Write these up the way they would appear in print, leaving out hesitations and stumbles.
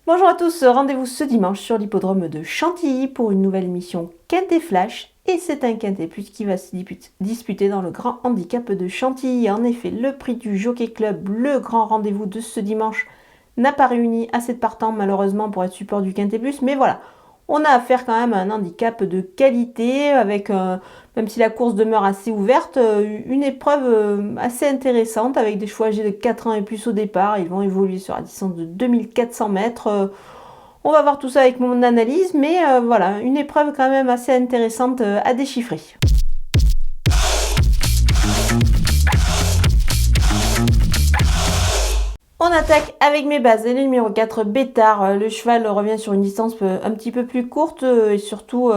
Bonjour à tous, rendez-vous ce dimanche sur l'hippodrome de Chantilly pour une nouvelle émission Quintet Flash. Et c'est un Quintet Plus qui va se disputer dans le grand handicap de Chantilly. En effet, le prix du Jockey Club, le grand rendez-vous de ce dimanche, n'a pas réuni assez de partants malheureusement pour être support du Quintet Plus. Mais voilà, on a affaire quand même à un handicap de qualité avec, même si la course demeure assez ouverte, une épreuve assez intéressante avec des chevaux âgés de 4 ans et plus au départ. Ils vont évoluer sur la distance de 2400 mètres. On va voir tout ça avec mon analyse, mais voilà, une épreuve quand même assez intéressante à déchiffrer. On attaque avec mes bases. Et le numéro 4, Bétard. Le cheval revient sur une distance un petit peu plus courte et surtout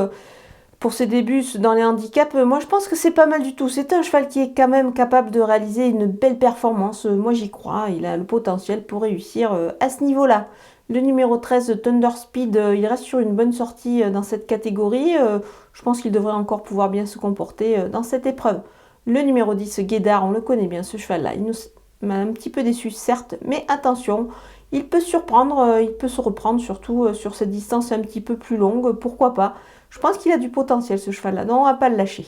pour ses débuts dans les handicaps, moi je pense que c'est pas mal du tout. C'est un cheval qui est quand même capable de réaliser une belle performance. Moi j'y crois, il a le potentiel pour réussir à ce niveau-là. Le numéro 13, Thunder Speed, il reste sur une bonne sortie dans cette catégorie. Je pense qu'il devrait encore pouvoir bien se comporter dans cette épreuve. Le numéro 10, Guédard, on le connaît bien ce cheval-là. Il nous m'a un petit peu déçu certes, mais attention, il peut surprendre, il peut se reprendre surtout sur cette distance un petit peu plus longue, pourquoi pas. Je pense qu'il a du potentiel ce cheval-là, donc on va pas le lâcher.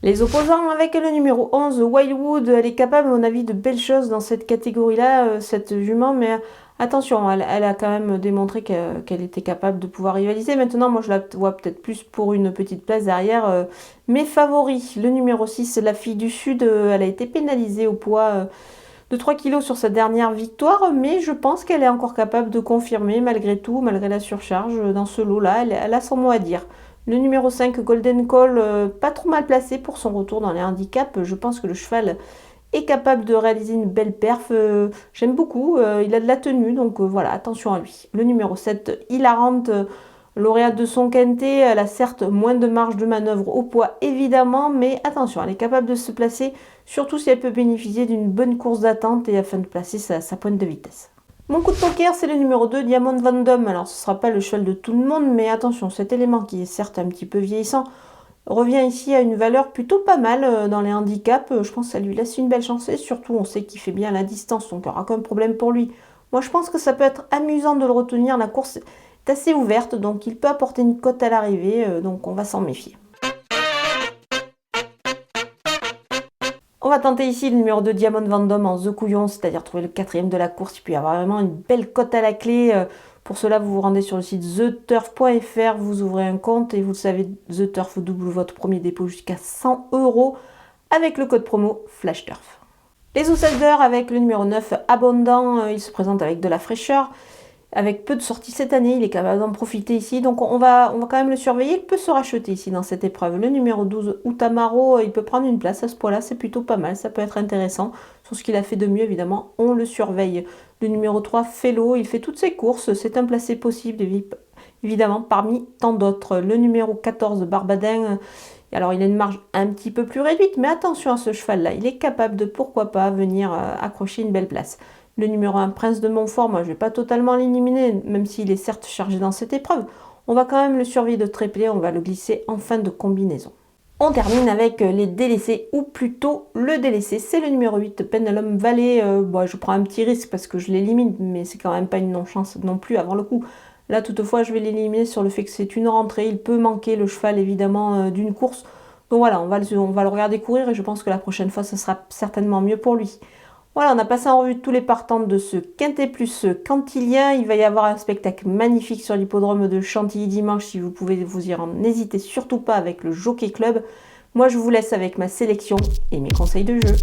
Les opposants avec le numéro 11, Wildwood, elle est capable à mon avis de belles choses dans cette catégorie-là, cette jument, mais attention, elle a quand même démontré qu'elle était capable de pouvoir rivaliser. Maintenant, moi je la vois peut-être plus pour une petite place derrière. Mes favoris, le numéro 6, la fille du Sud, elle a été pénalisée au poids de 3 kg sur sa dernière victoire, mais je pense qu'elle est encore capable de confirmer malgré tout, malgré la surcharge dans ce lot-là, elle a son mot à dire. Le numéro 5, Golden Call, pas trop mal placé pour son retour dans les handicaps. Je pense que le cheval est capable de réaliser une belle perf. J'aime beaucoup, il a de la tenue, donc voilà, attention à lui. Le numéro 7, Hilarante, lauréate de son quintet, elle a certes moins de marge de manœuvre au poids évidemment, mais attention, elle est capable de se placer, surtout si elle peut bénéficier d'une bonne course d'attente et afin de placer sa pointe de vitesse. Mon coup de poker, c'est le numéro 2, Diamond Vendôme. Alors, ce ne sera pas le cheval de tout le monde, mais attention, cet élément qui est certes un petit peu vieillissant revient ici à une valeur plutôt pas mal dans les handicaps. Je pense que ça lui laisse une belle chance et surtout, on sait qu'il fait bien la distance, donc il n'y aura aucun problème pour lui. Moi, je pense que ça peut être amusant de le retenir. La course est assez ouverte, donc il peut apporter une cote à l'arrivée, donc on va s'en méfier. On va tenter ici le numéro 2, Diamond Vendôme en The Couillon, c'est-à-dire trouver le 4e de la course, puis avoir vraiment une belle cote à la clé. Pour cela, vous vous rendez sur le site theturf.fr, vous ouvrez un compte et vous le savez, The Turf double votre premier dépôt jusqu'à 100 € avec le code promo FlashTurf. Les outsiders avec le numéro 9, Abondant, il se présente avec de la fraîcheur. Avec peu de sorties cette année, il est capable d'en profiter ici. Donc on va quand même le surveiller. Il peut se racheter ici dans cette épreuve. Le numéro 12, Utamaro, il peut prendre une place à ce poids-là. C'est plutôt pas mal. Ça peut être intéressant. Sur ce qu'il a fait de mieux, évidemment, on le surveille. Le numéro 3, Fellow, il fait toutes ses courses. C'est un placé possible, évidemment, parmi tant d'autres. Le numéro 14, Barbadin, alors il a une marge un petit peu plus réduite. Mais attention à ce cheval-là. Il est capable de, pourquoi pas, venir accrocher une belle place. Le numéro 1, Prince de Montfort, moi je ne vais pas totalement l'éliminer, même s'il est certes chargé dans cette épreuve. On va quand même le surveiller de très près, on va le glisser en fin de combinaison. On termine avec les délaissés, ou plutôt le délaissé, c'est le numéro 8, Pendulum Valley. Je prends un petit risque parce que je l'élimine, mais c'est quand même pas une non-chance non plus avant le coup. Là toutefois je vais l'éliminer sur le fait que c'est une rentrée, il peut manquer le cheval évidemment d'une course. Donc voilà, on va le regarder courir et je pense que la prochaine fois ce sera certainement mieux pour lui. Voilà, on a passé en revue tous les partants de ce Quintet Plus Cantilien. Il va y avoir un spectacle magnifique sur l'hippodrome de Chantilly dimanche. Si vous pouvez vous y rendre, n'hésitez surtout pas avec le Jockey Club. Moi, je vous laisse avec ma sélection et mes conseils de jeu.